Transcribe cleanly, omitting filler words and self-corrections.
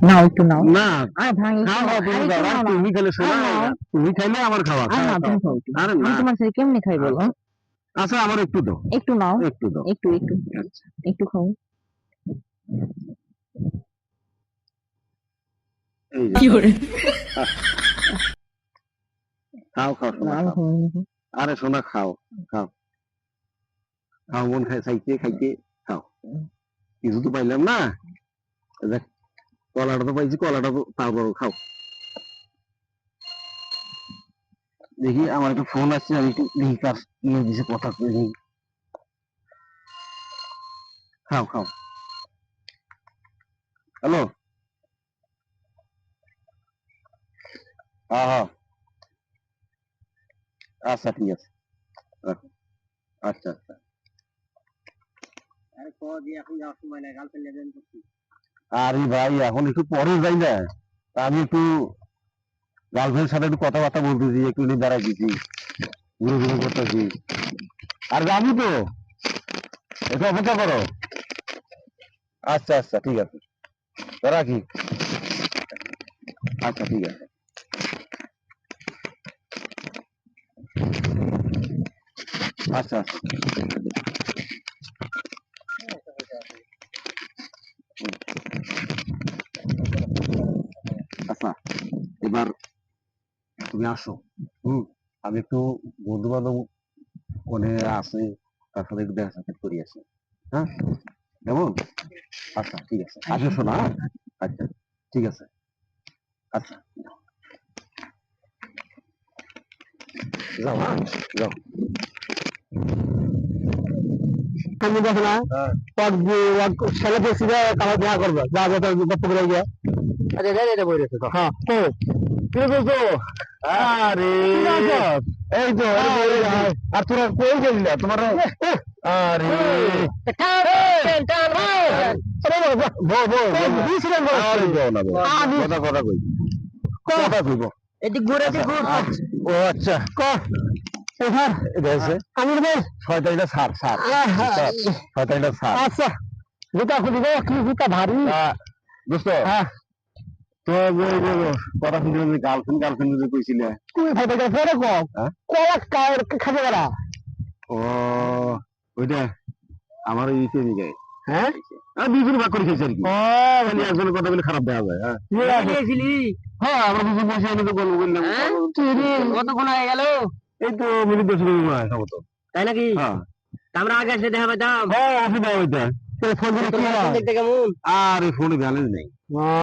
নাও একটু নাও। না আরে ভাই খাও খাও, তুমি আরে দাও, একটু আর নাও না। তুমি খাইলে শোনা, আরে নাও। তুমি খাইলে আমার খাওয়া, আরে খাও না খাও তুমি খাও খাও। একটু। আরে আমি না, তোমার সাথে কেমনে খাই বলো? আচ্ছা আচ্ছা, আমার একটু দাও, একটু নাও। একটু দাও। একটু একটু আচ্ছা, একটু খাও। এই যে কি করে? খাও খাও না শোনা আমি খাও। খাবো না। আরে শোনা খাও, খাও খাও, মন খাই খাইতে খাইতে খাও। কিছু তো পাইলাম না, দেখ, কলাটা তো পাইছি, কলাটা তো তারপর খাও। দেখি আমার একটা ফোন আসছে, আমি একটু দেখি কার ইয়ে দিছে, কথা কই দেখি। খাও খাও। হ্যালো, হ্যাঁ হ্যাঁ, আচ্ছা ঠিক আছে, রাখো। আচ্ছা আচ্ছা। আরে ভাই, এখন একটু পরে যাই না, তা আমি একটু গার্লফ্রেন্ডের সাথে একটু কথাবার্তা বলতেছি, একটু নিয়ে দাঁড়াইতেছি, ঘুরে ঘুরে করতেছি। আর যাবো তো, একটু অপেক্ষা করো। আচ্ছা আচ্ছা ঠিক আছে, তো রাখি। আচ্ছা ঠিক আছে। আচ্ছা আচ্ছা। আচ্ছা, এবার তুমি আসো। হুম, আমি একটু বন্ধু বান্ধব ওখানে আছে, তার সাথে একটু দেখা সাক্ষাৎ করি আসি। হ্যাঁ, কেমন? আচ্ছা ঠিক আছে, আসো শোনা, হ্যাঁ? আচ্ছা ঠিক আছে। আচ্ছা যাও, হ্যাঁ যাও। আমি দেখো না, ছেলে পেয়েছি, তারা দেখা করবে, যা যা গপ্প করে গিয়া। আচ্ছা এটা বই রেখে হ্যাঁ তো কি বলছো? আরে এই তো, আর তোরা কই গেলি না তোমার? আরে কথা কথা কই, কথা কইব। এদিক ঘুরে এদিক ঘুর। ও আচ্ছা, এটা হচ্ছে শয়তানিটা ছাড় ছাড়, শয়তানিটা ছাড়। আচ্ছা, জুতা খুলি গো, কি জুতা ভারী। দোস্ত, তো কথা শুনতে গার্লফ্রেন্ড গার্লফ্রেন্ড যদি কইছিলে, তুমি ফাইটা পরে কম কলা খাবে করা। ও ওইটা আমার এই প্রেমিকাই। হ্যাঁ, আর দুজন ভাগ করে খেয়েছি আর কি। ও মানে একজনের কথা বলে খারাপ দেওয়া যায়। হ্যাঁ হ্যাঁ, আমরা দুজন বসে আমি তো গল্প করলাম। কতক্ষণ হয়ে গেল? এই তো মিনিট 10 মনে হয় সম্ভবত। তাই নাকি? হ্যাঁ আমরা আগে এসে দেখা পাইতাম। হ্যাঁ, আসে দেওয়া হইতা। ফোন করে কি হয়? দেখতে কেমন? আর ফোনে ব্যালেন্স নেই।